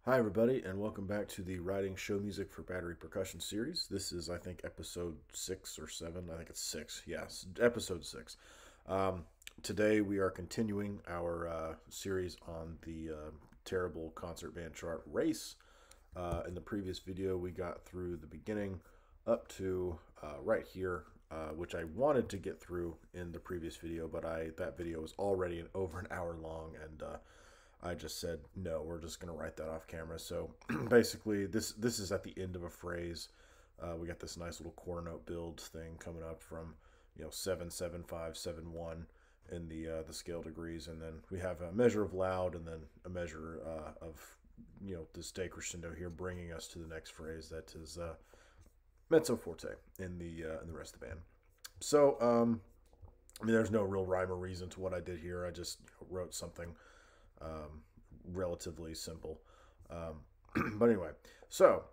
Hi, everybody, and welcome back to the Writing Show Music for Battery Percussion Series. This is, I think, episode 6 or 7. I think it's 6. Yes, episode 6. Um, Today, we are continuing our series on the terrible concert band chart race. In the previous video, we got through the beginning up to right here, which I wanted to get through in the previous video, but that video was already over an hour long, and I just said, no, we're just going to write that off camera. So basically, this is at the end of a phrase. We got this nice little quarter note build thing coming up from, 7, 7, 5, 7, 1 in the scale degrees. And then we have a measure of loud and then a measure of, this decrescendo here bringing us to the next phrase that is mezzo forte in the rest of the band. So, there's no real rhyme or reason to what I did here. I just wrote something relatively simple. But anyway, so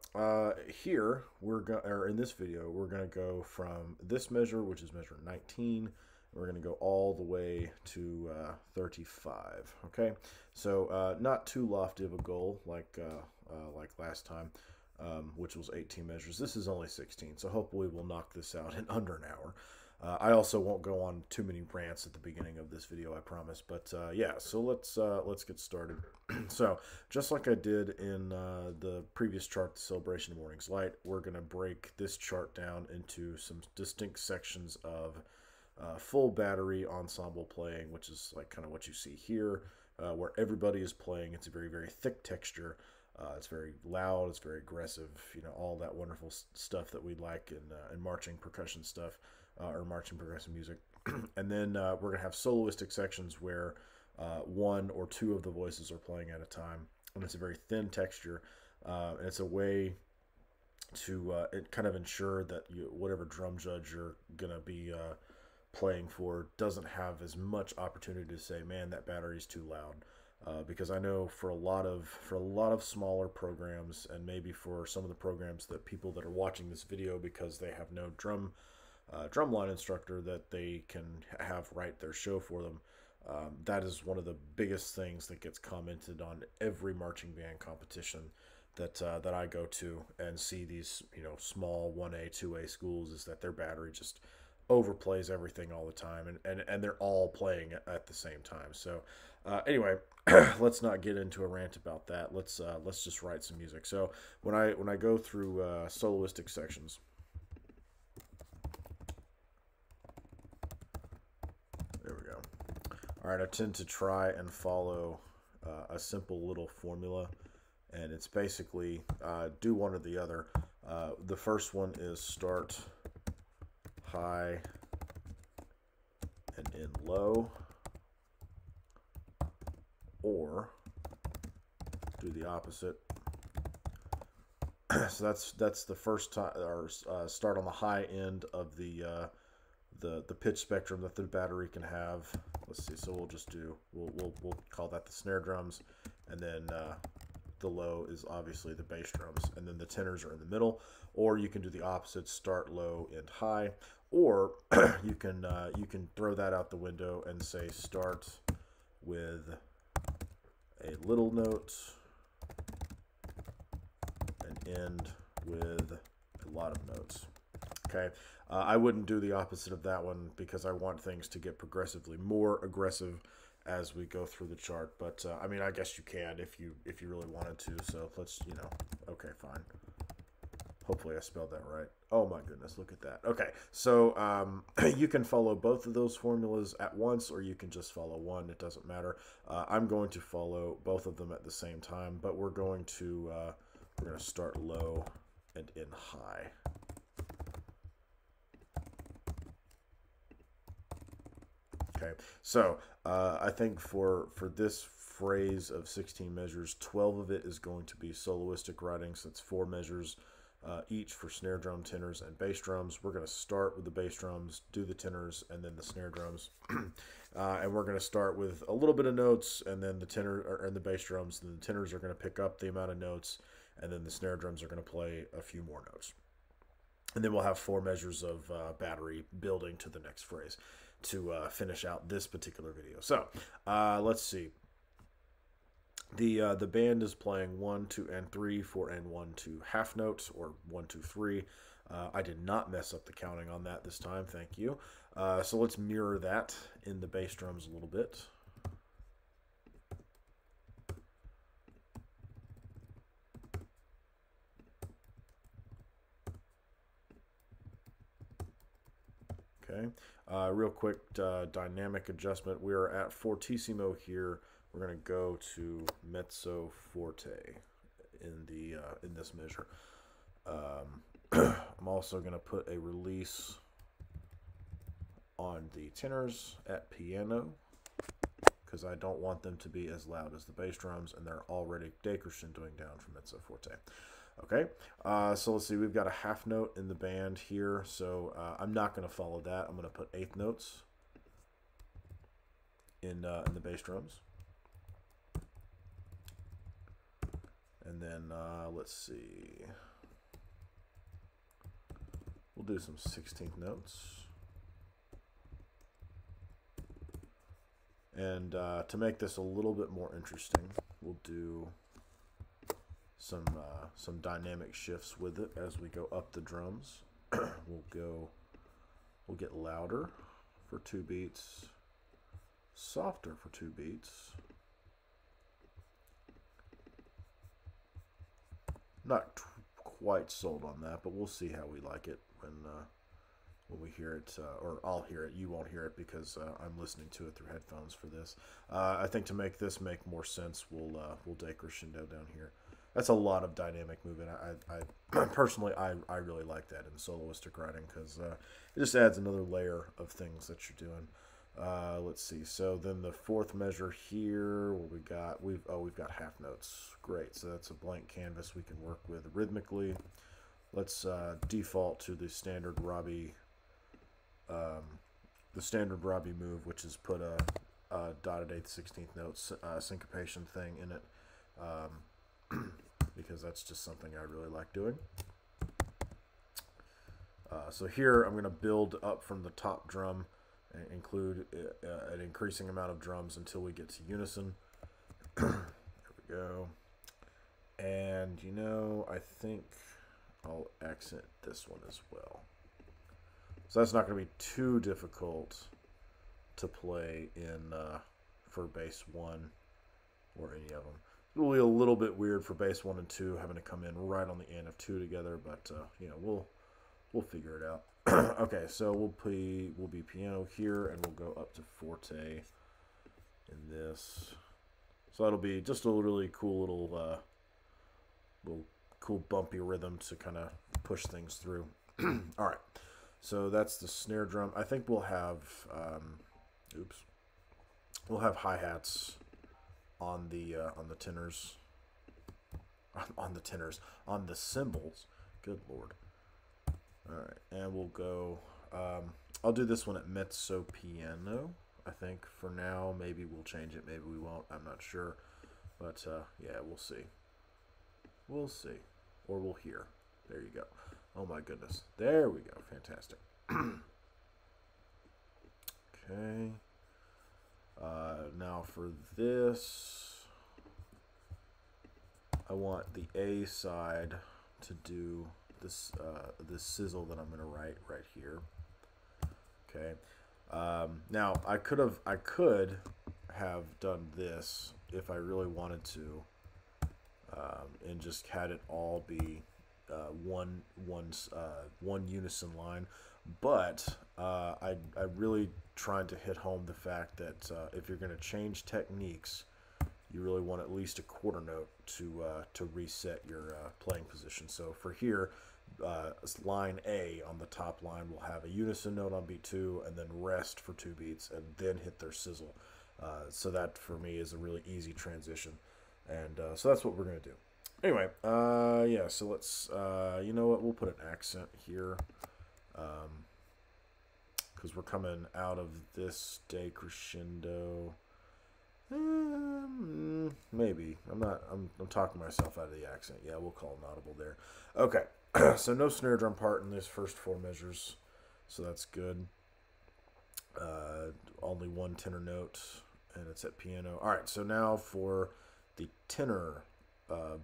here or in this video, we're gonna go from this measure, which is measure 19. We're gonna go all the way to 35. Okay, so not too lofty of a goal like last time, which was 18 measures. This is only 16, so hopefully we'll knock this out in under an hour. I also won't go on too many rants at the beginning of this video, I promise. But yeah, so let's get started. So just like I did in the previous chart, the Celebration of Morning's Light, we're going to break this chart down into some distinct sections of full battery ensemble playing, which is like kind of what you see here, where everybody is playing. It's a very, very thick texture. It's very loud. It's very aggressive. All that wonderful stuff that we like in marching percussion stuff. Or marching progressive music. And then we're going to have soloistic sections where one or two of the voices are playing at a time. And it's a very thin texture. And it's a way to kind of ensure that whatever drum judge you're going to be playing for doesn't have as much opportunity to say, man, that battery's too loud. Because I know for a lot of smaller programs, and maybe for some of the programs that people that are watching this video because they have no drumline instructor that they can have write their show for them. That is one of the biggest things that gets commented on every marching band competition that I go to and see these small 1A 2A schools, is that their battery just overplays everything all the time, and they're all playing at the same time. So anyway, let's not get into a rant about that. Let's just write some music. So when I go through soloistic sections, there we go. All right, I tend to try and follow a simple little formula, and it's basically do one or the other. The first one is start high and end low, or do the opposite. So that's the first time, or start on the high end of the pitch spectrum that the battery can have. Let's see. So we'll call that the snare drums, and then the low is obviously the bass drums, and then the tenors are in the middle. Or you can do the opposite: start low, end high. Or you can throw that out the window and say start with a little note and end with a lot of notes. Okay, I wouldn't do the opposite of that one because I want things to get progressively more aggressive as we go through the chart. But I mean, I guess you can if you really wanted to. So let's okay, fine. Hopefully I spelled that right. Oh my goodness, look at that. Okay, so you can follow both of those formulas at once, or you can just follow one. It doesn't matter. I'm going to follow both of them at the same time, but we're going to start low and end high. Okay, so I think for this phrase of 16 measures, 12 of it is going to be soloistic writing. So that's 4 measures each for snare drum, tenors, and bass drums. We're going to start with the bass drums, do the tenors, and then the snare drums. And we're going to start with a little bit of notes, and then the tenor and the bass drums, and the tenors are going to pick up the amount of notes, and then the snare drums are going to play a few more notes. And then we'll have 4 measures of battery building to the next phrase to finish out this particular video. So let's see. The band is playing 1, 2, and 3, 4, and 1, 2 half notes, or 1, 2, 3. I did not mess up the counting on that this time, thank you. So let's mirror that in the bass drums a little bit. Okay, real quick dynamic adjustment. We are at fortissimo here. We're going to go to mezzo forte in this measure. I'm also going to put a release on the tenors at piano because I don't want them to be as loud as the bass drums, and they're already decrescendoing down from mezzo forte. Okay, so let's see. We've got a half note in the band here, so I'm not going to follow that. I'm going to put eighth notes in the bass drums. And then let's see. We'll do some 16th notes. And to make this a little bit more interesting, we'll do some dynamic shifts with it as we go up the drums. We'll get louder for 2 beats, softer for 2 beats. Not quite sold on that, but we'll see how we like it when we hear it, or I'll hear it. You won't hear it because I'm listening to it through headphones for this. I think to make this make more sense, we'll decrescendo down here. That's a lot of dynamic movement. I personally, I really like that in soloistic writing because it just adds another layer of things that you're doing. Let's see. So then the fourth measure here, what we got? We've got half notes. Great. So that's a blank canvas we can work with rhythmically. Let's default to the standard Robbie, move, which is put a dotted 8th, 16th notes syncopation thing in it, because that's just something I really like doing. So here I'm going to build up from the top drum and include an increasing amount of drums until we get to unison. There we go. And you know, I think I'll accent this one as well. So that's not going to be too difficult to play in for bass 1 or any of them. It'll be a little bit weird for bass 1 and 2 having to come in right on the end of 2 together, but you know, we'll figure it out. Okay, so we'll be piano here, and we'll go up to forte in this. So that'll be just a really cool little cool bumpy rhythm to kind of push things through. All right, so that's the snare drum. I think we'll have we'll have hi-hats on the tenors, on the cymbals. Good Lord. All right, and we'll go. I'll do this one at mezzo piano. I think for now, maybe we'll change it. Maybe we won't. I'm not sure, but yeah, we'll see. We'll see, or we'll hear. There you go. Oh my goodness. There we go. Fantastic. Okay. Now for this, I want the A side to do this sizzle that I'm going to write right here. Okay. Now I could have done this if I really wanted to, and just had it all be one unison line, but I really tried to hit home the fact that if you're going to change techniques, you really want at least a quarter note to reset your playing position. So for here, line A on the top line will have a unison note on beat 2, and then rest for 2 beats, and then hit their sizzle. So that for me is a really easy transition, and so that's what we're going to do. Anyway, yeah, so let's, you know what, we'll put an accent here, because we're coming out of this decrescendo. Maybe. I'm talking myself out of the accent. Yeah, we'll call an audible there. Okay, so no snare drum part in this first 4 measures, so that's good. Only one tenor note, and it's at piano. All right, so now for the tenor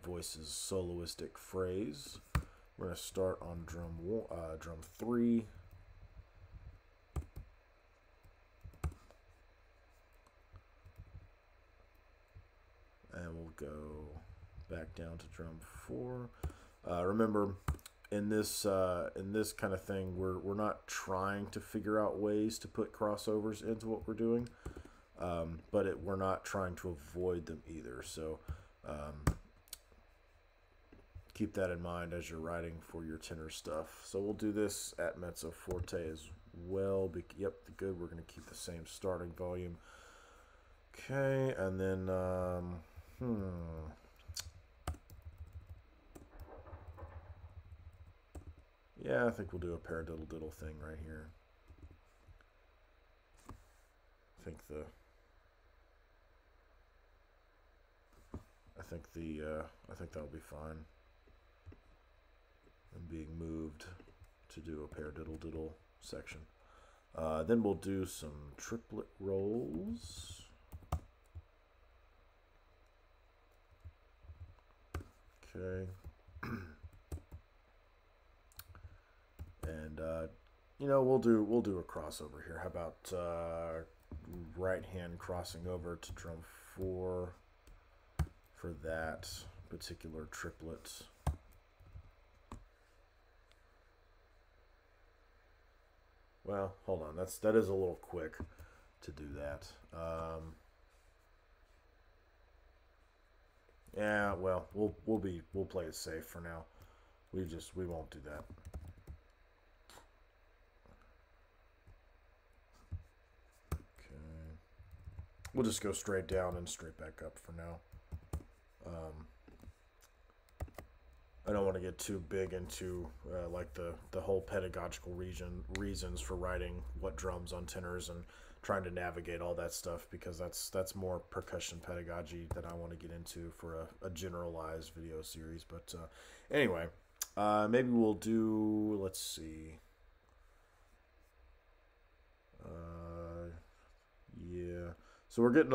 voices soloistic phrase. We're going to start on drum 3. And we'll go back down to drum 4. Remember, in this kind of thing, we're not trying to figure out ways to put crossovers into what we're doing, but we're not trying to avoid them either. So keep that in mind as you're writing for your tenor stuff. So we'll do this at mezzo forte as well. Yep, good. We're going to keep the same starting volume. Okay, and then yeah, I think we'll do a paradiddle-diddle thing right here. I think that'll be fine. I'm being moved to do a paradiddle-diddle section. Then we'll do some triplet rolls. Okay. And you know, we'll do a crossover here. How about right hand crossing over to drum 4 for that particular triplet. Well, hold on. That is a little quick to do that. Yeah, well, we'll play it safe for now. We won't do that. Okay. We'll just go straight down and straight back up for now. I don't want to get too big into like the whole pedagogical reasons for writing what drums on tenors and trying to navigate all that stuff, because that's more percussion pedagogy that I want to get into for a generalized video series. But anyway, maybe we'll do, let's see. Yeah, so we're getting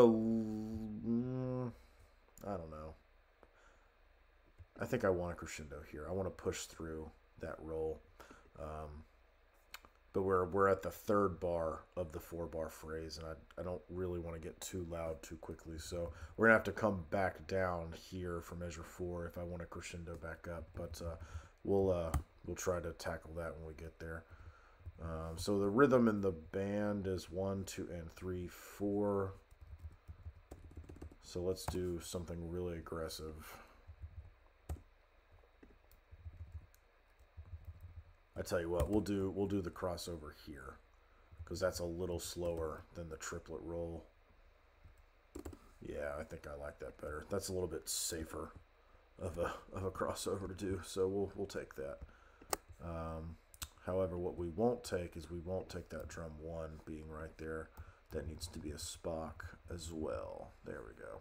I don't know. I think I want a crescendo here. I want to push through that roll. But we're at the 3rd bar of the 4-bar phrase, and I don't really want to get too loud too quickly. So we're going to have to come back down here for measure 4 if I want to crescendo back up. But we'll try to tackle that when we get there. So the rhythm in the band is 1, 2, and 3, 4. So let's do something really aggressive. I tell you what, we'll do the crossover here, because that's a little slower than the triplet roll. Yeah, I think I like that better. That's a little bit safer of a crossover to do, so we'll take that. However, what we won't take is that drum 1 being right there. That needs to be a Spock as well. There we go.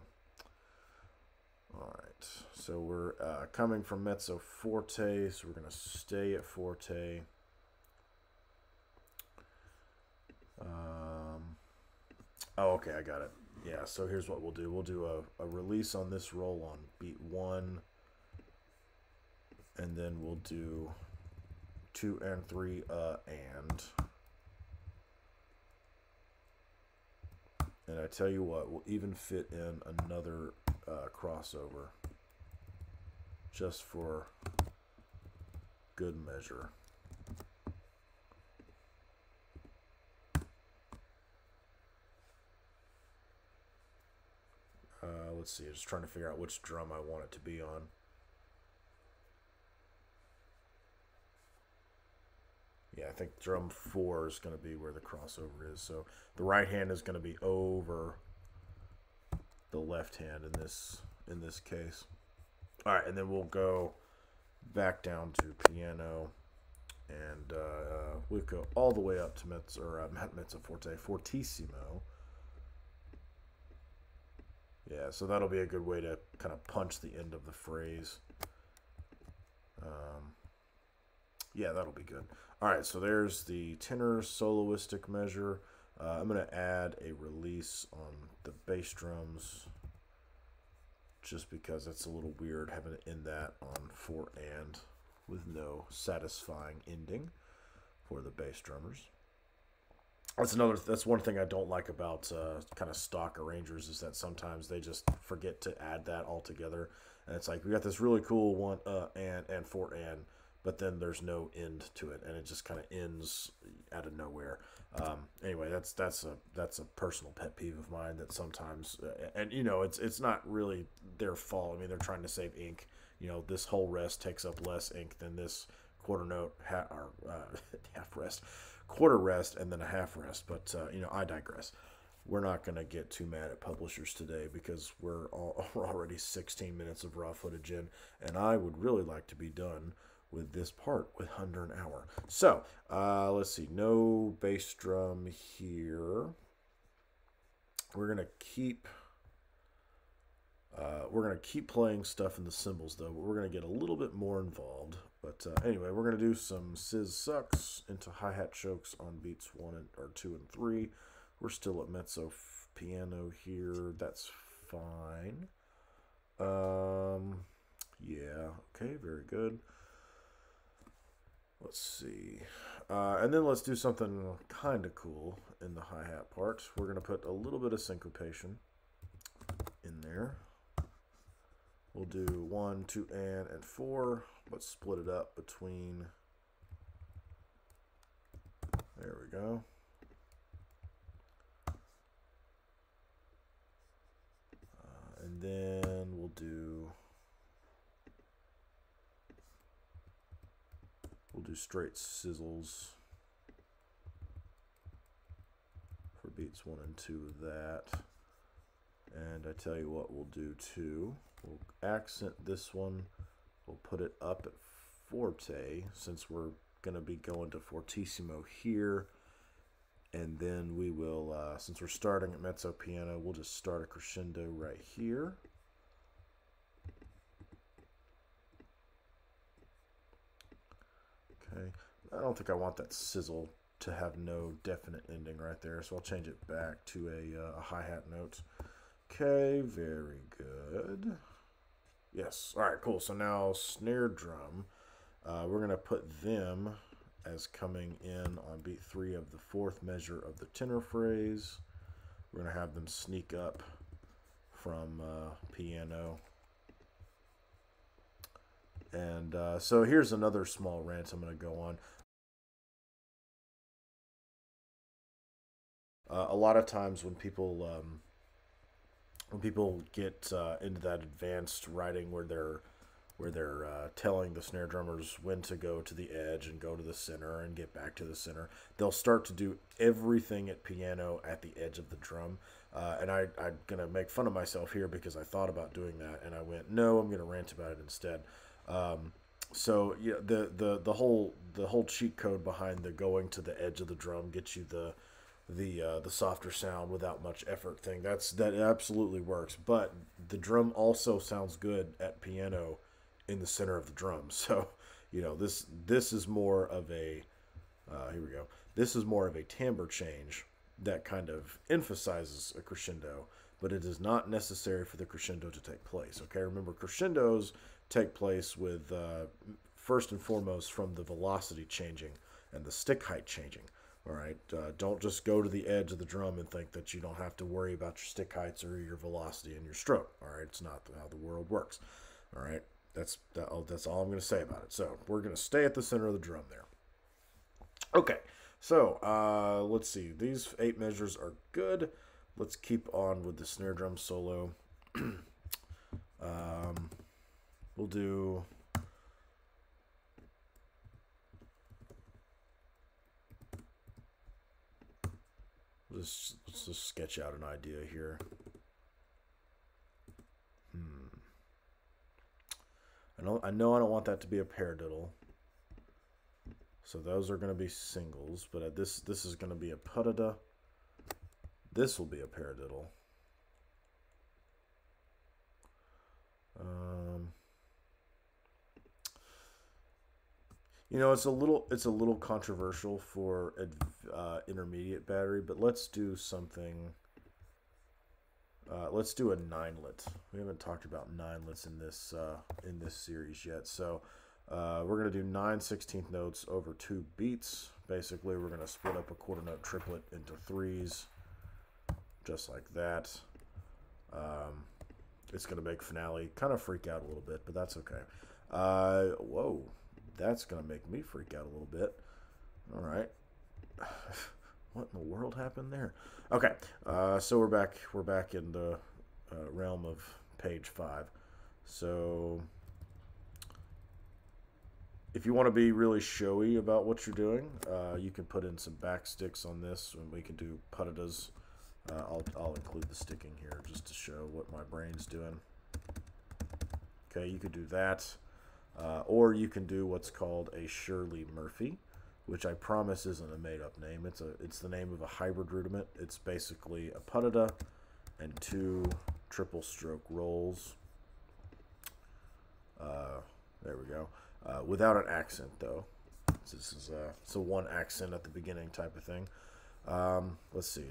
All right, so we're coming from mezzo forte, so we're going to stay at forte. Oh, okay, I got it. Yeah, so here's what we'll do. We'll do a release on this roll on beat 1, and then we'll do 2 and 3, and I tell you what, we'll even fit in another crossover just for good measure. Let's see, just trying to figure out which drum I want it to be on. Yeah, I think drum 4 is going to be where the crossover is. So the right hand is going to be over the left hand in this case. All right, and then we'll go back down to piano, and we'll go all the way up to mezzo forte, fortissimo. Yeah, so that'll be a good way to kind of punch the end of the phrase. Yeah, that'll be good. All right, so there's the tenor soloistic measure. I'm going to add a release on the bass drums just because it's a little weird having to end that on 4 and with no satisfying ending for the bass drummers. That's one thing I don't like about kind of stock arrangers, is that sometimes they just forget to add that all together, and it's like we got this really cool one and 4 and, but then there's no end to it, and it just kind of ends out of nowhere. Anyway, that's a personal pet peeve of mine, that sometimes, and you know, it's not really their fault. I mean, they're trying to save ink. You know, this whole rest takes up less ink than this quarter note or half rest, quarter rest, and then a half rest. But you know, I digress. We're not going to get too mad at publishers today, because we're already 16 minutes of raw footage in, and I would really like to be done with this part with under an hour. So let's see, no bass drum here. We're gonna keep playing stuff in the cymbals though, but we're gonna get a little bit more involved. But anyway, we're gonna do some sizz sucks into hi-hat chokes on beats 2 and 3. We're still at mezzo piano here. That's fine. Yeah, okay, very good. Let's see. And then let's do something kind of cool in the hi-hat part. We're going to put a little bit of syncopation in there. We'll do 1, 2, and 4. Let's split it up between... There we go. And then we'll do straight sizzles for beats 1 and 2 of that. And I tell you what we'll do too. We'll accent this one. We'll put it up at forte, since we're going to be going to fortissimo here. And then we will, since we're starting at mezzo piano, we'll just start a crescendo right here. Okay, I don't think I want that sizzle to have no definite ending right there, so I'll change it back to a hi-hat note. Okay, very good. Yes, all right, cool. So now snare drum, we're going to put them as coming in on beat 3 of the 4th measure of the tenor phrase. We're going to have them sneak up from piano. And so here's another small rant I'm going to go on. A lot of times when people get into that advanced writing where they're telling the snare drummers when to go to the edge and go to the center and get back to the center, they'll start to do everything at piano at the edge of the drum. And I'm gonna make fun of myself here, because I thought about doing that and I went, no, I'm gonna rant about it instead. So yeah, the whole cheat code behind the going to the edge of the drum gets you the softer sound without much effort thing. That absolutely works, but the drum also sounds good at piano in the center of the drum. So you know, this is more of a here we go. This is more of a timbre change that kind of emphasizes a crescendo, but it is not necessary for the crescendo to take place. Okay, remember, crescendos take place with first and foremost from the velocity changing and the stick height changing. All right, don't just go to the edge of the drum and think that you don't have to worry about your stick heights or your velocity and your stroke. All right, it's not how the world works. All right, that's all I'm going to say about it. So we're going to stay at the center of the drum there. Okay, so let's see. These 8 measures are good. Let's keep on with the snare drum solo. We'll do... Let's just sketch out an idea here. I know I don't want that to be a paradiddle. So those are going to be singles, but this is going to be a puttada. This will be a paradiddle. You know, it's a little controversial for intermediate battery, but let's do something. let's do a ninelet. We haven't talked about ninelets in this series yet. So we're going to do 9/16 notes over 2 beats. Basically, we're going to split up a quarter note triplet into 3s, just like that. It's going to make finale kind of freak out a little bit, but that's okay. Whoa, that's going to make me freak out a little bit. All right. What in the world happened there? Okay, so we're back in the realm of page 5. So if you want to be really showy about what you're doing, you can put in some back sticks on this, and we can do patadas. I'll include the sticking here just to show what my brain's doing. Okay, you could do that, or you can do what's called a Shirley Murphy, which I promise isn't a made-up name. It's the name of a hybrid rudiment. It's basically a patada and 2 triple stroke rolls. There we go. Without an accent, though. This is it's a 1 accent at the beginning type of thing. Let's see.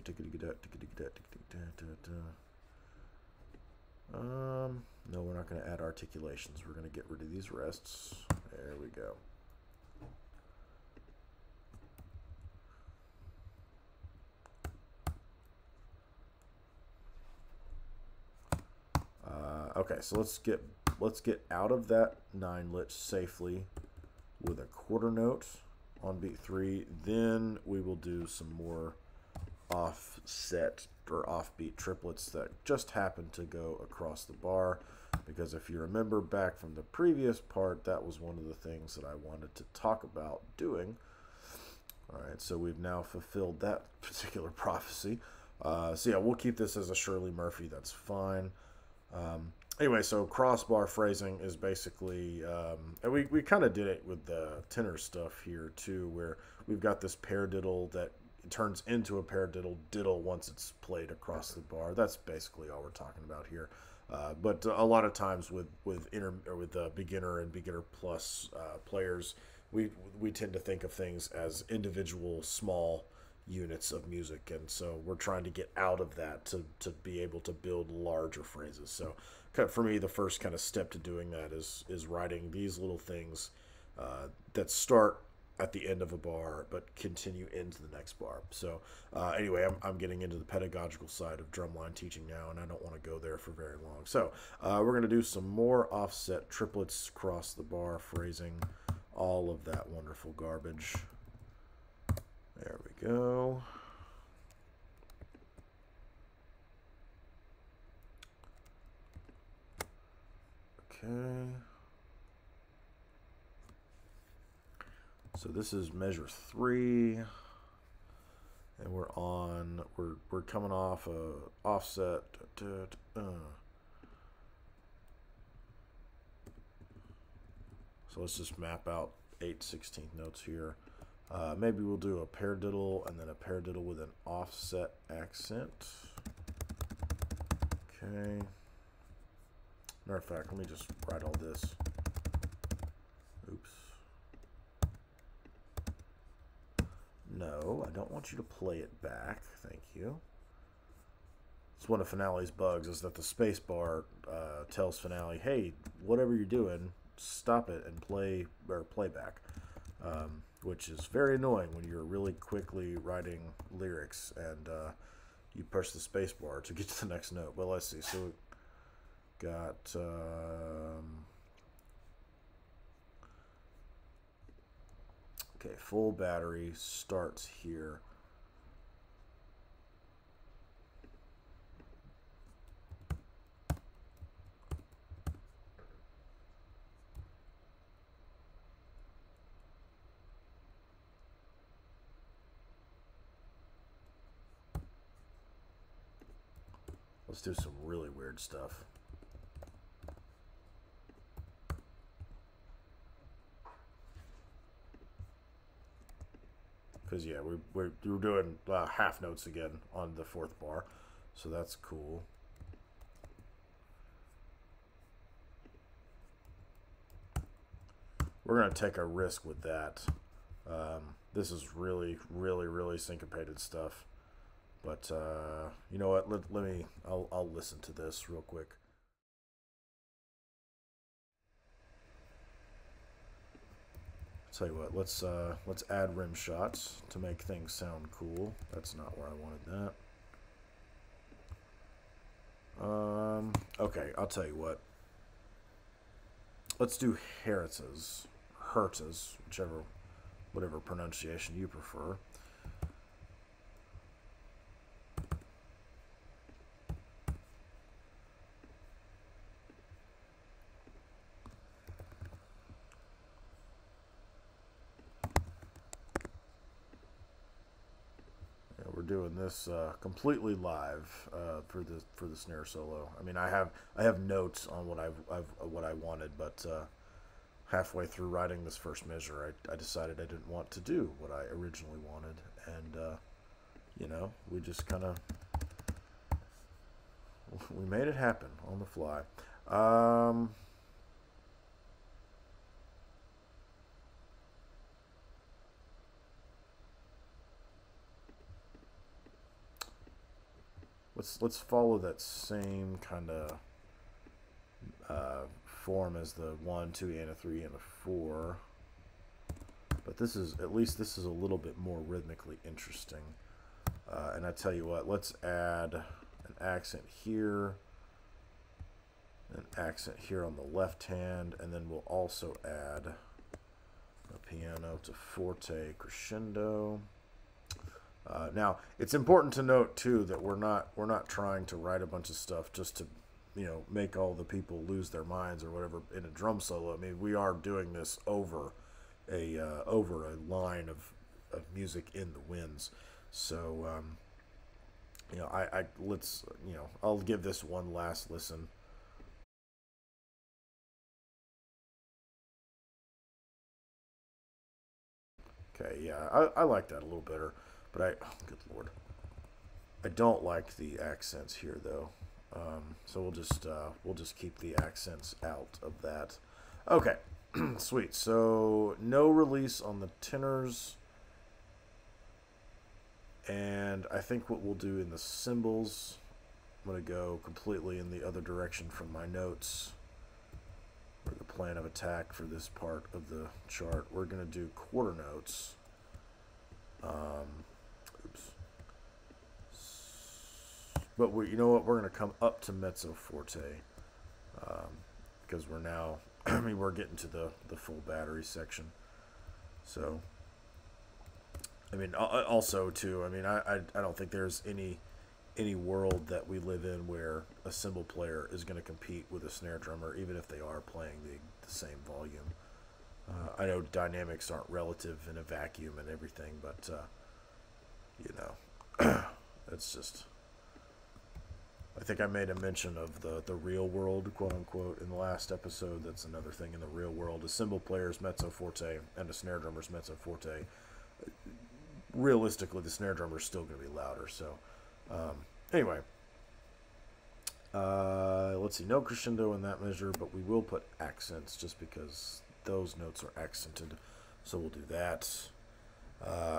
No, we're not going to add articulations. We're going to get rid of these rests. There we go. Okay, so let's get out of that 9-lit safely with a quarter note on beat 3. Then we will do some more offset or offbeat triplets that just happen to go across the bar, because if you remember back from the previous part, that was one of the things that I wanted to talk about doing. All right, so we've now fulfilled that particular prophecy. So yeah, we'll keep this as a Shirley Murphy. That's fine. Anyway, so crossbar phrasing is basically, and we kind of did it with the tenor stuff here too, where we've got this paradiddle that turns into a paradiddle diddle once it's played across the bar. That's basically all we're talking about here. But a lot of times with beginner and beginner plus players, we tend to think of things as individual small units of music, and so we're trying to get out of that to be able to build larger phrases. So for me, the first kind of step to doing that is writing these little things that start at the end of a bar but continue into the next bar. So anyway, I'm getting into the pedagogical side of drumline teaching now, and I don't want to go there for very long. So we're going to do some more offset triplets, across the bar phrasing, all of that wonderful garbage. There we go. Okay. So this is measure 3, and we're coming off a offset. So let's just map out 8/16 notes here. Maybe we'll do a paradiddle and then a paradiddle with an offset accent. Okay. Matter of fact, let me just write all this. Oops. No, I don't want you to play it back. Thank you. It's one of Finale's bugs, is that the space bar tells Finale, hey, whatever you're doing, stop it and play back. Which is very annoying when you're really quickly writing lyrics and you push the space bar to get to the next note. But let's see. So we got okay, full battery starts here. Let's do some really weird stuff. Because yeah, we're doing half notes again on the 4th bar, so that's cool. We're gonna take a risk with that. This is really syncopated stuff. But you know what? Let me. I'll listen to this real quick. Tell you what. Let's add rim shots to make things sound cool. That's not where I wanted that. Okay, I'll tell you what. Let's do hertzes, whatever pronunciation you prefer. We're doing this completely live for the snare solo. I mean, I have notes on what I wanted, but halfway through writing this first measure, I decided I didn't want to do what I originally wanted, and you know, we just kind of we made it happen on the fly. Let's follow that same kind of form as the 1, 2, and a 3 and a 4, but this is a little bit more rhythmically interesting. And I tell you what, let's add an accent here, an accent here on the left hand, and then we'll also add a piano to forte crescendo. Now, it's important to note too that we're not trying to write a bunch of stuff just to, you know, make all the people lose their minds or whatever in a drum solo. I mean, we are doing this over a line of music in the winds. So, you know, let's, you know, I'll give this one last listen. Okay, yeah, I like that a little better, but oh, good lord, I don't like the accents here though. So we'll just keep the accents out of that. Okay, sweet. So no release on the tenors, and I think what we'll do in the cymbals, I'm gonna go completely in the other direction from my notes, or the plan of attack for this part of the chart. We're gonna do quarter notes. Oops. But you know what? We're going to come up to mezzo forte because we're now, I mean, we're getting to the full battery section. So, I mean, also too, I mean, I don't think there's any world that we live in where a cymbal player is going to compete with a snare drummer, even if they are playing the same volume. I know dynamics aren't relative in a vacuum and everything, but you know, it's just. I think I made a mention of the real world, quote unquote, in the last episode. That's another thing in the real world. A cymbal player's mezzo forte and a snare drummer's mezzo forte. Realistically, the snare drummer's still going to be louder. So, anyway, let's see. No crescendo in that measure, but we will put accents just because those notes are accented. So we'll do that.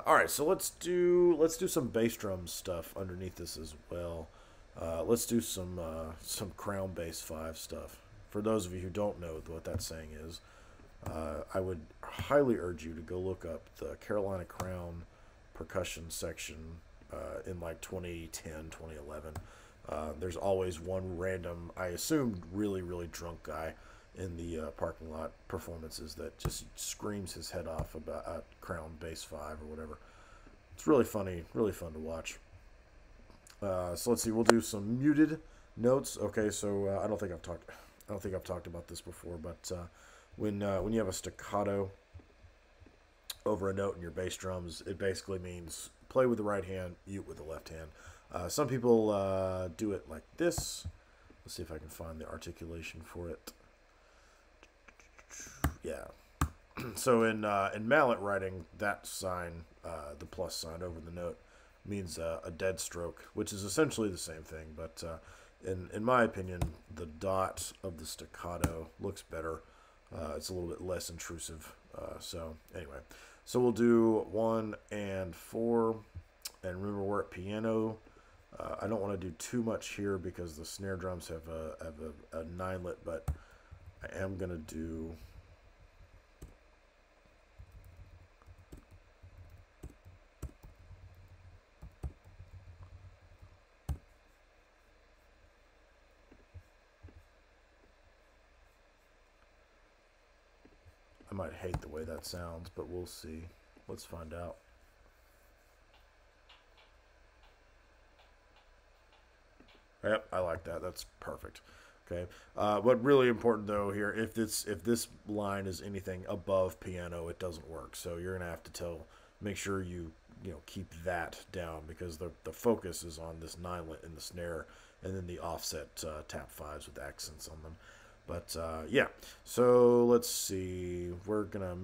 All right, so let's do some bass drum stuff underneath this as well. Let's do some crown bass 5 stuff. For those of you who don't know what that saying is, I would highly urge you to go look up the Carolina Crown percussion section in like 2010, 2011. There's always one random, I assume, really, really drunk guy in the parking lot performances that just screams his head off about Crown bass 5 or whatever. It's really funny, really fun to watch. So let's see. We'll do some muted notes. Okay, so I don't think I've talked about this before, but when you have a staccato over a note in your bass drums, it basically means play with the right hand, mute with the left hand. Some people do it like this. Let's see if I can find the articulation for it. Yeah. So in mallet writing, that sign, the plus sign over the note, means a dead stroke, which is essentially the same thing, but in my opinion, the dot of the staccato looks better. It's a little bit less intrusive. So anyway, so we'll do 1 and 4, and remember we're at piano, I don't want to do too much here because the snare drums have a 9-lit, but I am going to do... I might hate the way that sounds, but we'll see. Let's find out. Yep, I like that. That's perfect. Okay. But really important though here, if this line is anything above piano, it doesn't work. So you're gonna have to make sure you keep that down, because the focus is on this 9-lit in the snare, and then the offset tap 5s with accents on them. But yeah, so let's see. We're gonna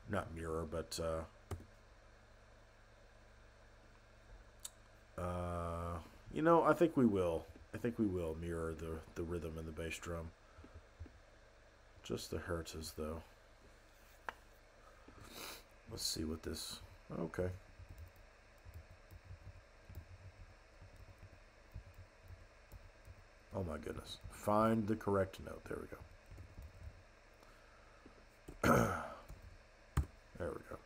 not mirror, but I think we will. I think we will mirror the rhythm in the bass drum. Just the hertzes, though. Let's see what this... Okay. Oh my goodness. Find the correct note. There we go. There we go.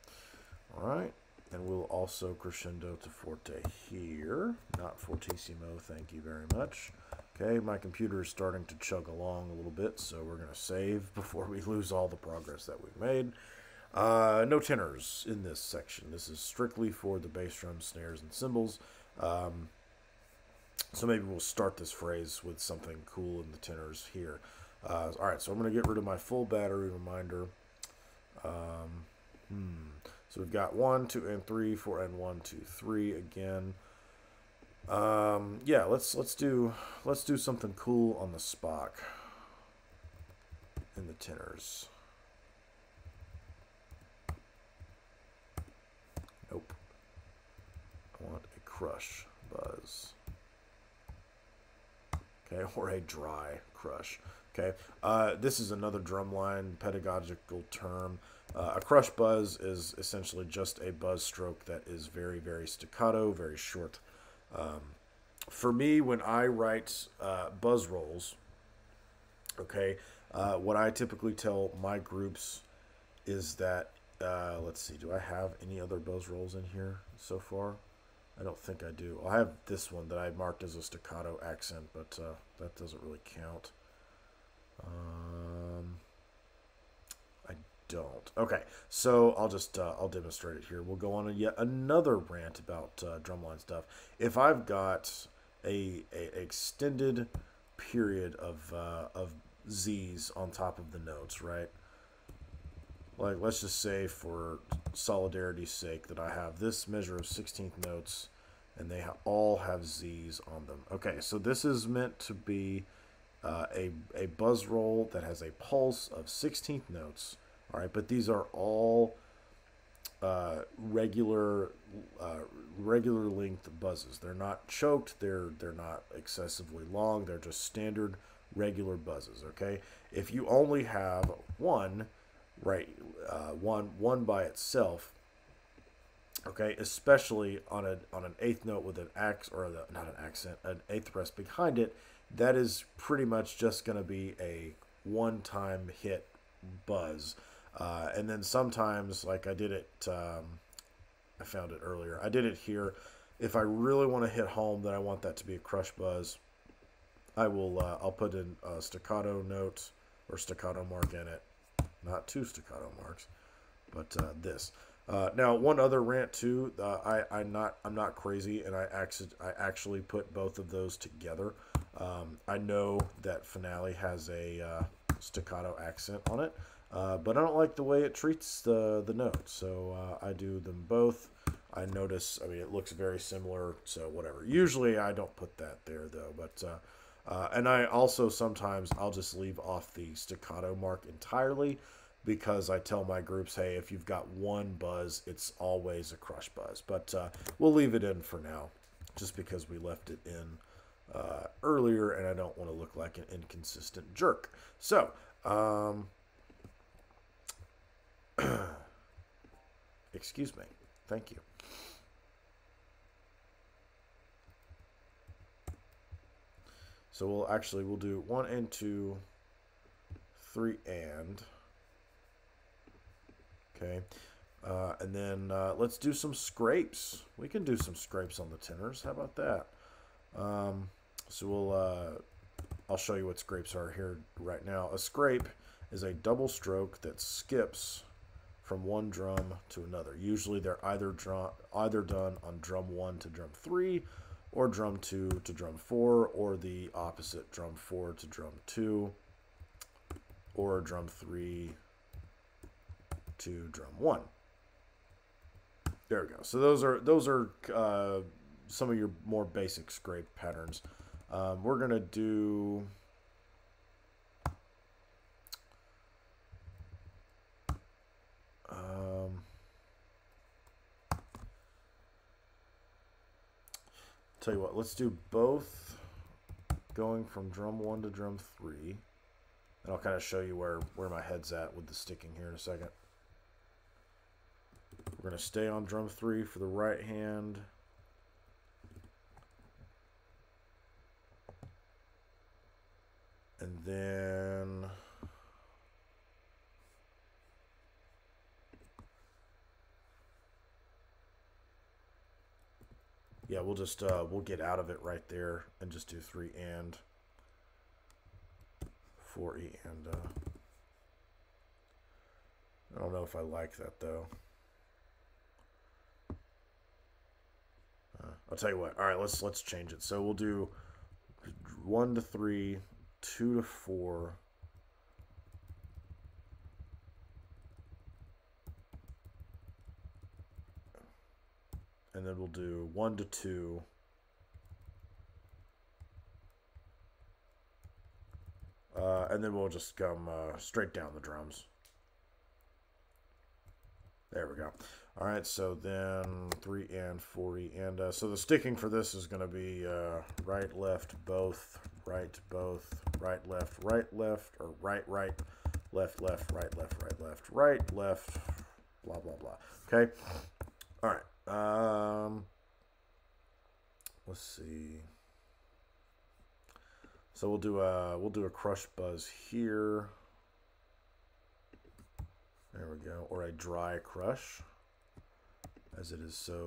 All right. And we'll also crescendo to forte here. Not fortissimo, thank you very much. Okay, my computer is starting to chug along a little bit, so we're going to save before we lose all the progress that we've made. No tenors in this section. This is strictly for the bass drum, snares, and cymbals. So maybe we'll start this phrase with something cool in the tenors here. All right, so I'm going to get rid of my full battery reminder. So we've got 1, 2, and 3, 4, and 1, 2, 3 again. Yeah, let's do something cool on the Spock in the tenors. Nope. I want a crush buzz. Okay, or a dry crush. Okay, this is another drumline pedagogical term. A crush buzz is essentially just a buzz stroke that is very, very staccato, very short. For me, when I write buzz rolls, okay, what I typically tell my groups is that, let's see, do I have any other buzz rolls in here so far? I don't think I do. I have this one that I marked as a staccato accent, but that doesn't really count. I don't. Okay, so I'll just I'll demonstrate it here. We'll go on yet another rant about drumline stuff. If I've got a extended period of Z's on top of the notes, right? Like, let's just say for solidarity's sake that I have this measure of 16th notes, and they all have Z's on them. Okay, so this is meant to be a buzz roll that has a pulse of 16th notes. All right, but these are all regular length buzzes. They're not choked. They're not excessively long. They're just standard regular buzzes. Okay, if you only have one, right, one by itself, okay, especially on an eighth note with an not an accent, an eighth rest behind it, that is pretty much just going to be a one-time hit buzz. And then sometimes, like I did it, I found it earlier. I did it here. If I really want to hit home that I want that to be a crush buzz, I'll put in a staccato note or staccato mark in it. Not 2 staccato marks, but this. Now, one other rant too. I'm not crazy, and I actually put both of those together. I know that Finale has a staccato accent on it, but I don't like the way it treats the note, so I do them both. I notice, I mean, it looks very similar, so whatever. Usually I don't put that there, though, but and I also sometimes I'll just leave off the staccato mark entirely, because I tell my groups, hey, if you've got one buzz, it's always a crush buzz. But we'll leave it in for now, just because we left it in earlier, and I don't want to look like an inconsistent jerk. So, excuse me. Thank you. So we'll do 1 and 2, 3 and. Okay. And then let's do some scrapes. We can do some scrapes on the tenors. How about that? So I'll show you what scrapes are here right now. A scrape is a double stroke that skips from one drum to another. Usually they're either done on drum 1 to drum 3, or drum 2 to drum 4, or the opposite, drum 4 to drum 2, or drum 3 to drum 1. There we go. So those are some of your more basic scrape patterns. We're gonna do tell you what, let's do both going from drum 1 to drum 3. And I'll kind of show you where my head's at with the sticking here in a second. We're going to stay on drum 3 for the right hand. And then yeah, we'll just we'll get out of it right there and just do 3 and 4 E and I don't know if I like that though. I'll tell you what. All right, let's change it. So we'll do 1 to 3, 2 to 4, and then we'll do 1 to 2, and then we'll just come straight down the drums. There we go. All right, so then 3 and 4 E, and so the sticking for this is going to be right, left, both, right, both, right, left, or right, left, left, right, left, right, left, right, left, blah, blah, blah. Okay? All right. Let's see. So we'll do a crush buzz here. There we go. Or a dry crush, as it is so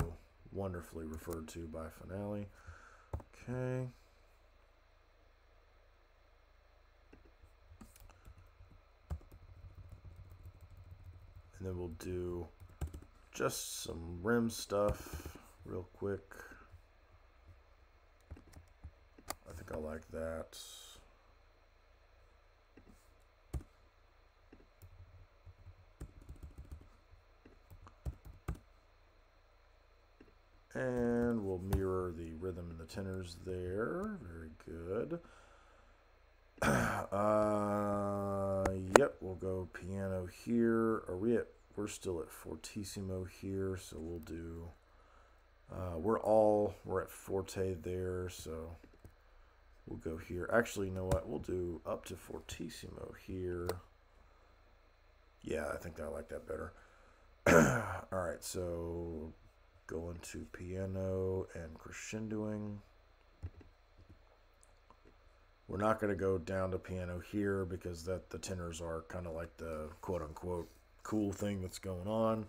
wonderfully referred to by Finale. Okay. And then we'll do just some rim stuff real quick. I think I like that. And we'll mirror the rhythm and the tenors there. Very good. Yep, we'll go piano here. We're still at fortissimo here, so we'll do we're at forte there, so we'll go here. Actually, you know what? We'll do up to fortissimo here. Yeah, I think I like that better. All right, so going to piano and crescendoing. We're not going to go down to piano here because the tenors are kind of like the quote-unquote cool thing that's going on.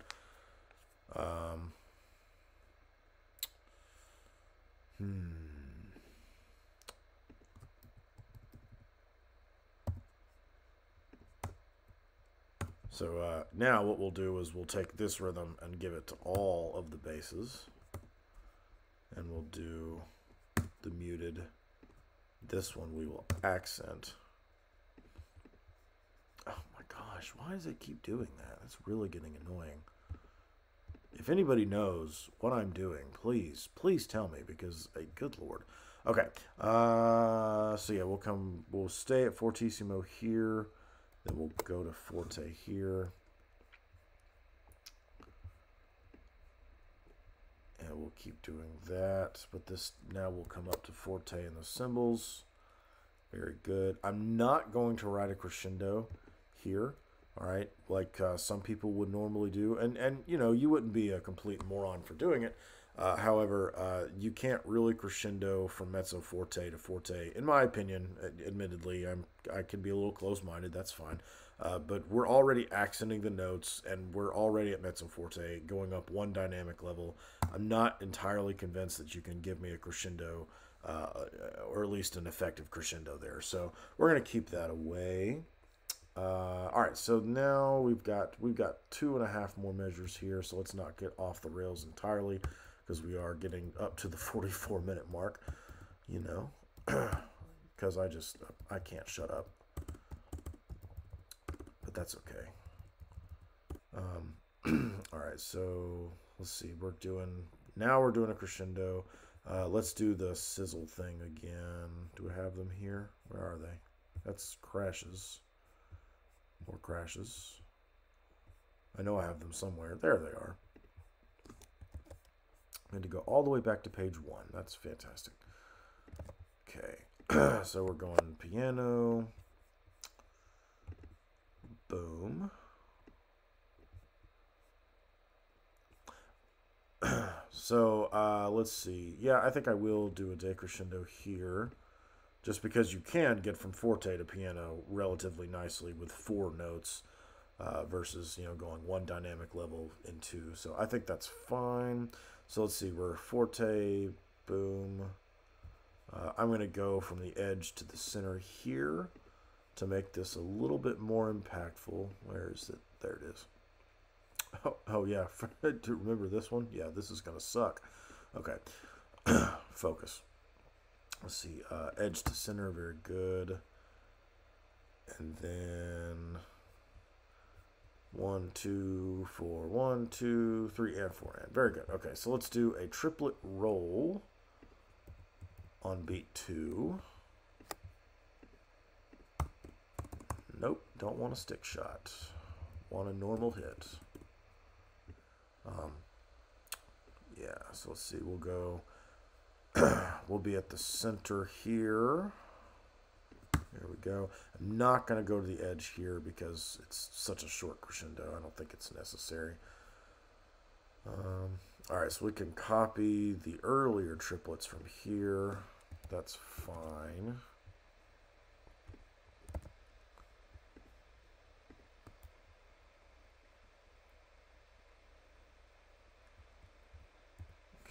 So now what we'll do is we'll take this rhythm and give it to all of the basses. And we'll do the muted. This one we will accent. Oh my gosh, why does it keep doing that? It's really getting annoying. If anybody knows what I'm doing, please tell me, because good Lord. Okay, so yeah, we'll stay at fortissimo here. Then we'll go to forte here. And we'll keep doing that. But this now will come up to forte in the cymbals. Very good. I'm not going to write a crescendo here. All right, like some people would normally do. And you know, you wouldn't be a complete moron for doing it. However, you can't really crescendo from mezzo forte to forte, in my opinion. Admittedly, I can be a little close-minded. That's fine. But we're already accenting the notes, and we're already at mezzo forte, going up one dynamic level. I'm not entirely convinced that you can give me a crescendo, or at least an effective crescendo there. So we're gonna keep that away. All right, so now we've got 2.5 more measures here. So let's not get off the rails entirely, because we are getting up to the 44-minute mark. You know, because I can't shut up. But that's okay. All right, so let's see. We're doing a crescendo. Let's do the sizzle thing again. Do we have them here? Where are they? That's crashes. More crashes. I know I have them somewhere. There they are. I need to go all the way back to page 1. That's fantastic. Okay, so we're going piano. Boom. So let's see. Yeah, I think I will do a decrescendo here, just because you can get from forte to piano relatively nicely with 4 notes, versus going one dynamic level in 2. So I think that's fine. So let's see. We're forte. Boom. I'm going to go from the edge to the center here to make this a little bit more impactful. Where is it? There it is. Oh yeah, to remember this one? Yeah, this is going to suck. Okay, focus. Let's see, edge to center, very good. And then 1, 2, 4, 1, 2, 3, and 4, and very good. Okay, so let's do a triplet roll on beat 2. Nope, don't want a stick shot. Want a normal hit. Yeah, so let's see, we'll go, we'll be at the center here. There we go. I'm not going to go to the edge here because it's such a short crescendo. I don't think it's necessary. All right, so we can copy the earlier triplets from here. That's fine.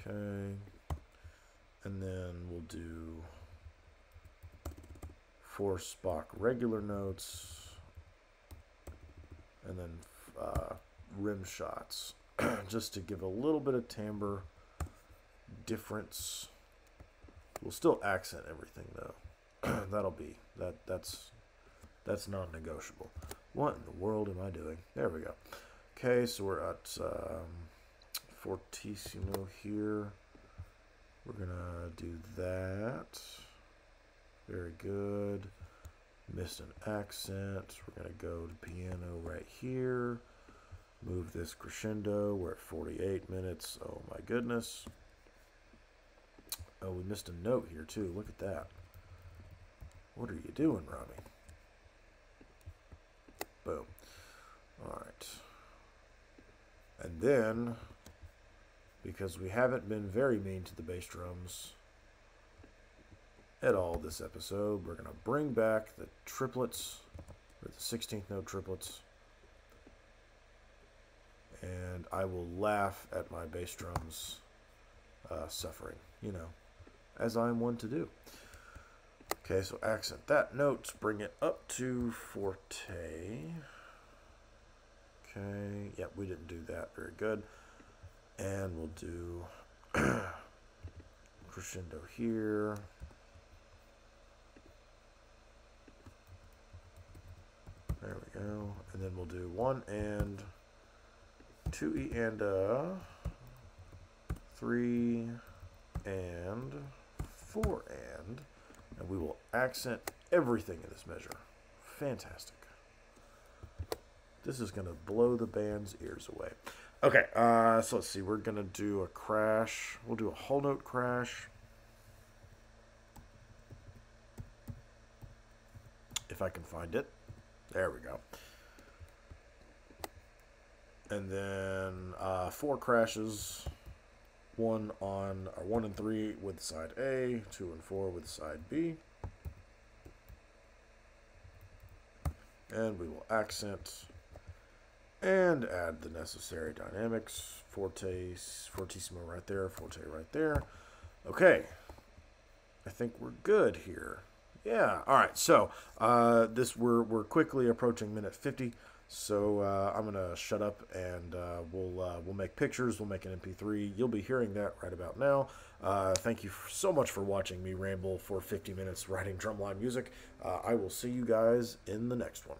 Okay, and then we'll do 4 Spock regular notes, and then rim shots, just to give a little bit of timbre difference. We'll still accent everything though. That'll be that's non-negotiable. What in the world am I doing? There we go. Okay, so we're at fortissimo here. We're gonna do that. Very good. Missed an accent. We're gonna go to piano right here. Move this crescendo. We're at 48 minutes. Oh my goodness. Oh, we missed a note here too. Look at that. What are you doing, Robbie? Boom. All right. And then, because we haven't been very mean to the bass drums at all this episode, we're going to bring back the triplets, or the 16th note triplets, and I will laugh at my bass drums suffering, as I'm one to do. Okay, so accent that note, bring it up to forte. Okay, yep, we didn't do that. Very good. And we'll do crescendo here. There we go. And then we'll do 1 and 2 E and 3 and 4 and we will accent everything in this measure. Fantastic. This is going to blow the band's ears away. Okay, so let's see. We're going to do a crash. We'll do a whole note crash. If I can find it. There we go. And then 4 crashes. 1 and 3 with side A, 2 and 4 with side B. And we will accent and add the necessary dynamics. Fortissimo right there, forte right there. Okay, I think we're good here. Yeah, all right, so we're quickly approaching minute 50. So I'm gonna shut up, and we'll make pictures. We'll make an MP3. You'll be hearing that right about now. Thank you so much for watching me ramble for 50 minutes writing drumline music. I will see you guys in the next one.